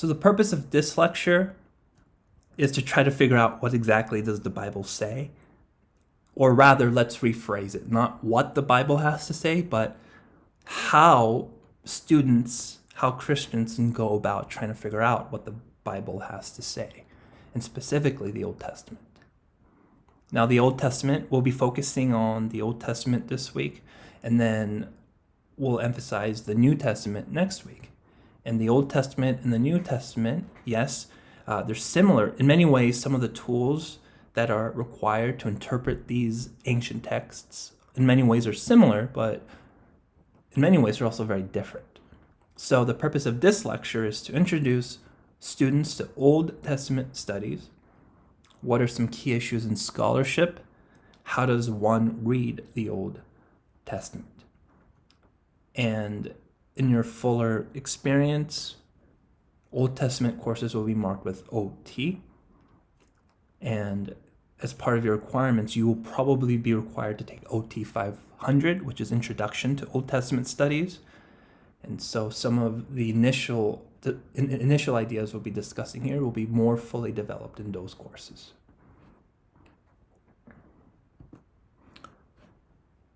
So the purpose of this lecture is to try to figure out what exactly does the Bible say. Or rather, let's rephrase it. Not what the Bible has to say, but how Christians can go about trying to figure out what the Bible has to say, and specifically the Old Testament. Now, the Old Testament, we'll be focusing on the Old Testament this week, and then we'll emphasize the New Testament next week. And the Old Testament and the New Testament, yes, they're similar. In many ways, some of the tools that are required to interpret these ancient texts, in many ways are similar, but in many ways are also very different. So the purpose of this lecture is to introduce students to Old Testament studies. What are some key issues in scholarship? How does one read the Old Testament? And in your fuller experience, Old Testament courses will be marked with OT. And as part of your requirements, you will probably be required to take OT 500, which is Introduction to Old Testament Studies. And so some of the initial ideas we'll be discussing here will be more fully developed in those courses.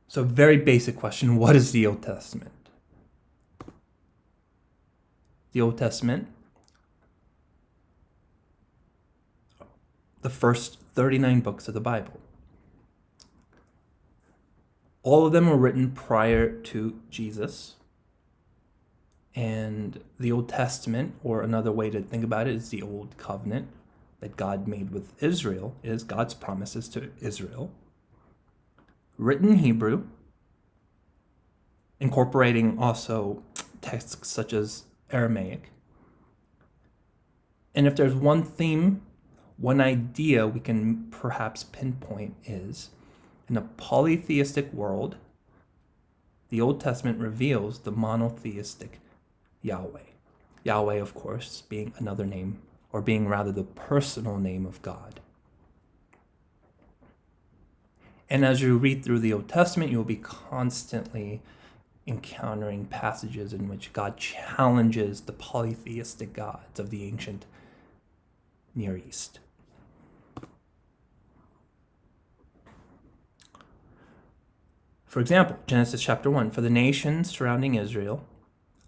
So very basic question, what is the Old Testament? The Old Testament, the first 39 books of the Bible. All of them were written prior to Jesus. And the Old Testament, or another way to think about it, is the Old Covenant that God made with Israel, is God's promises to Israel. Written in Hebrew, incorporating also texts such as Aramaic. And if there's one theme, one idea we can perhaps pinpoint is, in a polytheistic world, the Old Testament reveals the monotheistic Yahweh. Yahweh, of course, being another name, or being rather the personal name of God. And as you read through the Old Testament, you will be constantly encountering passages in which God challenges the polytheistic gods of the ancient Near East. For example, Genesis chapter 1, for the nations surrounding Israel,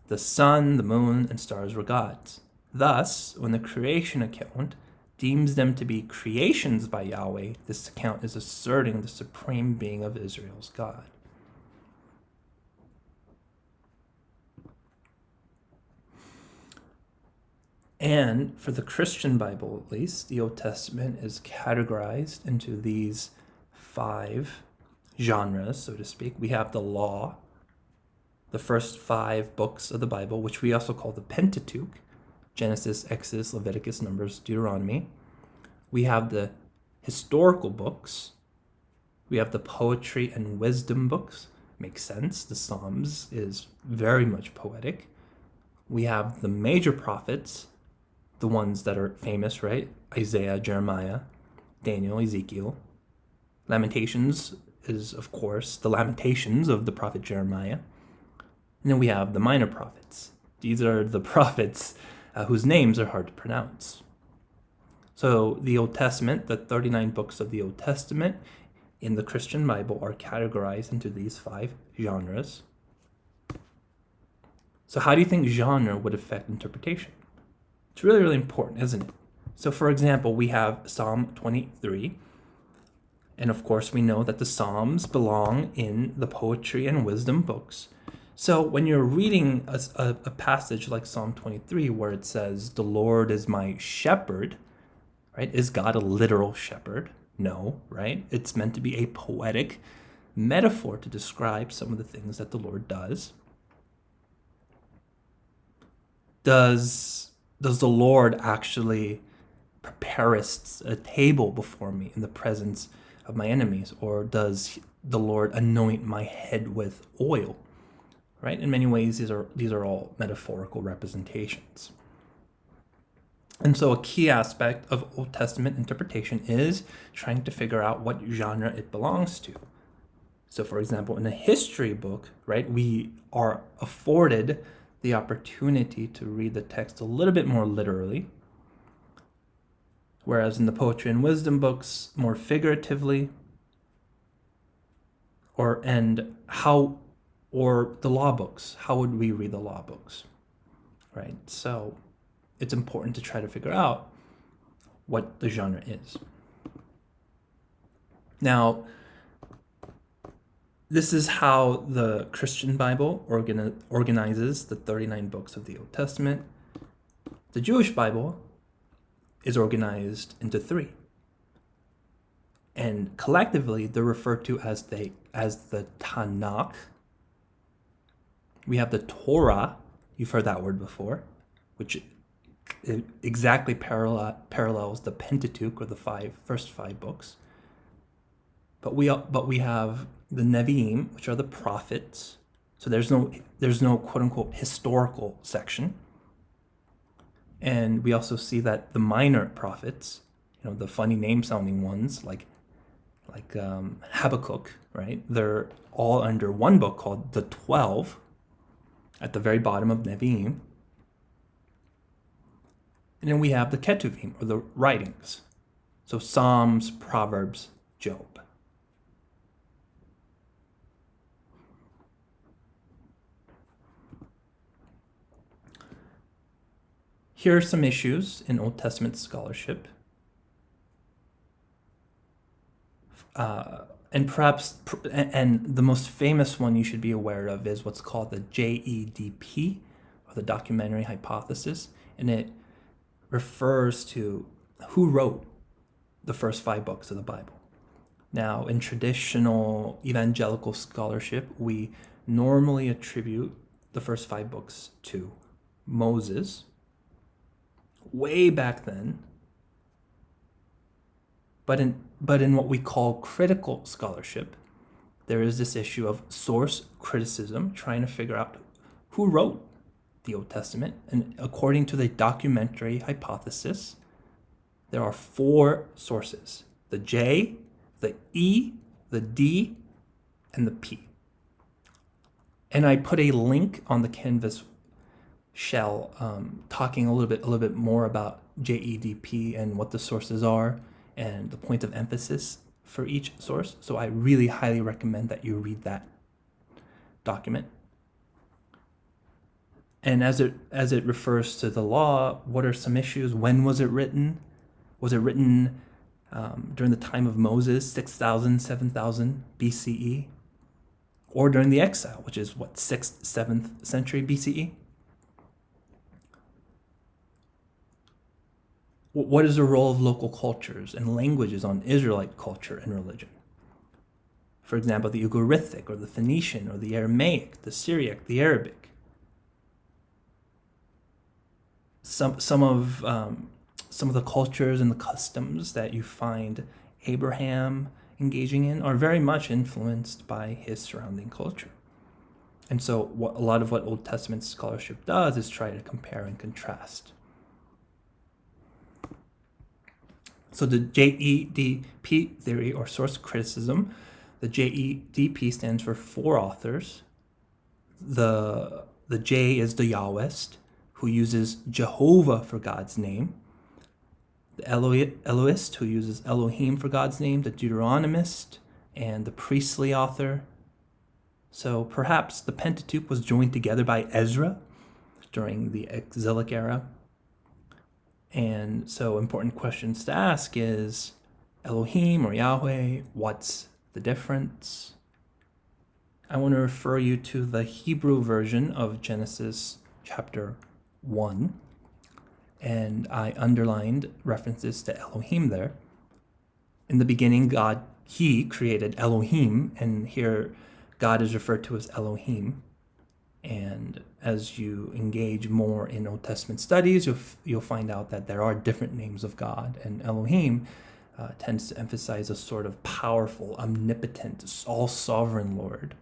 the sun, the moon, and stars were gods. Thus, when the creation account deems them to be creations by Yahweh, this account is asserting the supreme being of Israel's God. And for the Christian Bible, at least, the Old Testament is categorized into these 5 genres, so to speak. We have the law, the first 5 books of the Bible, which we also call the Pentateuch, Genesis, Exodus, Leviticus, Numbers, Deuteronomy. We have the historical books. We have the poetry and wisdom books. Makes sense. The Psalms is very much poetic. We have the major prophets, the ones that are famous, right? Isaiah, Jeremiah, Daniel, Ezekiel. Lamentations is, of course, the Lamentations of the prophet Jeremiah. And then we have the minor prophets. These are the prophets whose names are hard to pronounce. So the Old Testament, the 39 books of the Old Testament in the Christian Bible are categorized into these 5 genres. So how do you think genre would affect interpretation? It's really, really important, isn't it? So for example, we have Psalm 23. And of course, we know that the Psalms belong in the poetry and wisdom books. So when you're reading a passage like Psalm 23, where it says, the Lord is my shepherd, right? Is God a literal shepherd? No, right? It's meant to be a poetic metaphor to describe some of the things that the Lord does. Does the Lord actually prepare a table before me in the presence of my enemies? Or does the Lord anoint my head with oil? Right? In many ways, these are all metaphorical representations. And so a key aspect of Old Testament interpretation is trying to figure out what genre it belongs to. So for example, in a history book, right, we are afforded the opportunity to read the text a little bit more literally, whereas in the poetry and wisdom books, more figuratively, or the law books, how would we read the law books, right? So it's important to try to figure out what the genre is. Now, this is how the Christian Bible organizes the 39 books of the Old Testament. The Jewish Bible is organized into 3. And collectively, they're referred to as the Tanakh. We have the Torah, you've heard that word before, which exactly parallels the Pentateuch, or the first five books. But we have the Nevi'im, which are the prophets. So there's no quote unquote historical section. And we also see that the minor prophets, the funny name sounding ones like Habakkuk, right? They're all under one book called the 12 at the very bottom of Nevi'im. And then we have the Ketuvim, or the writings. So Psalms, Proverbs, Job. Here are some issues in Old Testament scholarship. And the most famous one you should be aware of is what's called the JEDP, or the Documentary Hypothesis. And it refers to who wrote the first 5 books of the Bible. Now, in traditional evangelical scholarship, we normally attribute the first 5 books to Moses, way back then. But in what we call critical scholarship, there is this issue of source criticism, trying to figure out who wrote the Old Testament. And according to the Documentary Hypothesis, there are 4 sources: the J, the E, the D, and the P. And I put a link on the Canvas shell talking a little bit more about JEDP and what the sources are and the point of emphasis for each source. So I really highly recommend that you read that document. And as it refers to the law, what are some issues? When was it written? Was it written during the time of Moses, 6,000, 7,000 BCE? Or during the exile, which is 6th, 7th century BCE? What is the role of local cultures and languages on Israelite culture and religion? For example, the Ugaritic, or the Phoenician, or the Aramaic, the Syriac, the Arabic. Some of the cultures and the customs that you find Abraham engaging in are very much influenced by his surrounding culture. And so a lot of what Old Testament scholarship does is try to compare and contrast. So the JEDP theory, or source criticism, the JEDP stands for 4 authors. The J is the Yahwist, who uses Jehovah for God's name. The Elohist, who uses Elohim for God's name. The Deuteronomist, and the priestly author. So perhaps the Pentateuch was joined together by Ezra during the exilic era. And so important questions to ask is, Elohim or Yahweh, what's the difference? I want to refer you to the Hebrew version of Genesis chapter 1. And I underlined references to Elohim there. In the beginning, He created Elohim, and here God is referred to as Elohim. And as you engage more in Old Testament studies, you'll find out that there are different names of God, and Elohim tends to emphasize a sort of powerful, omnipotent, all-sovereign Lord,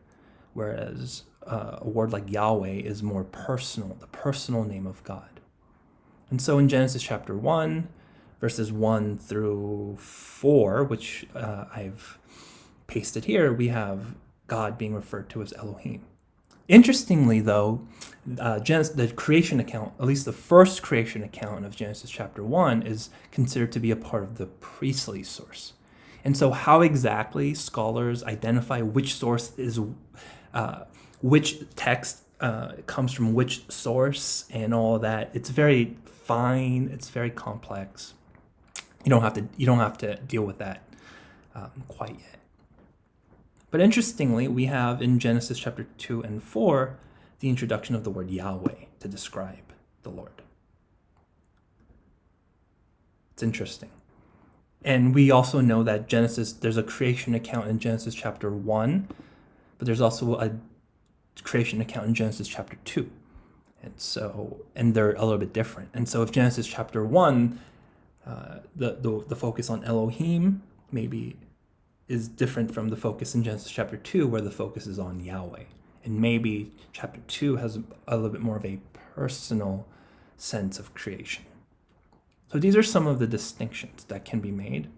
whereas a word like Yahweh is more personal, the personal name of God. And so in Genesis chapter 1, verses 1 through 4, which I've pasted here, we have God being referred to as Elohim. Interestingly, though, the creation account, at least the first creation account of Genesis chapter 1, is considered to be a part of the priestly source. And so, how exactly scholars identify which source is, which text comes from which source and all that, it's very fine, it's very complex. You don't have to deal with that quite yet. But interestingly, we have in Genesis chapter 2 and 4 the introduction of the word Yahweh to describe the Lord. It's interesting. And we also know that there's a creation account in Genesis chapter 1, but there's also a creation account in Genesis chapter 2. And they're a little bit different. And so if Genesis chapter 1, the focus on Elohim maybe is different from the focus in Genesis chapter 2, where the focus is on Yahweh. And maybe chapter 2 has a little bit more of a personal sense of creation. So these are some of the distinctions that can be made.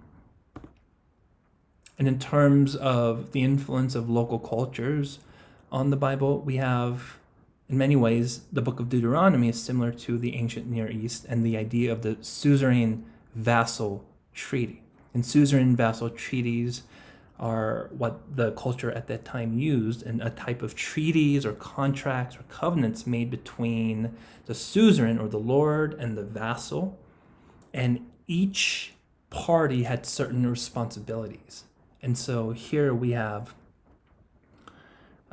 And in terms of the influence of local cultures on the Bible, we have, in many ways, the book of Deuteronomy is similar to the ancient Near East and the idea of the suzerain vassal treaty. And suzerain vassal treaties are what the culture at that time used, and a type of treaties or contracts or covenants made between the suzerain or the lord and the vassal. And each party had certain responsibilities. And so here we have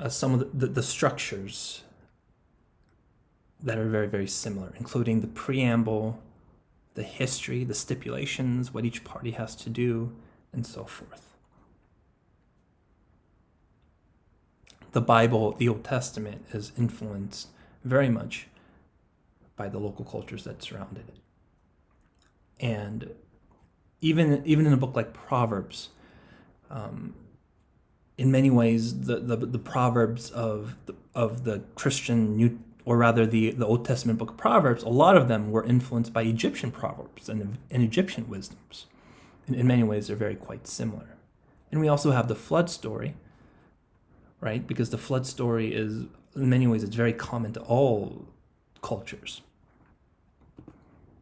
some of the structures that are very, very similar, including the preamble, the history, the stipulations, what each party has to do, and so forth. The Bible, the Old Testament, is influenced very much by the local cultures that surrounded it. And even in a book like Proverbs, in many ways, the Proverbs of the Christian or rather the Old Testament book of Proverbs, a lot of them were influenced by Egyptian proverbs and Egyptian wisdoms. In many ways, they're very quite similar. And we also have the flood story, right? Because the flood story is, in many ways, it's very common to all cultures.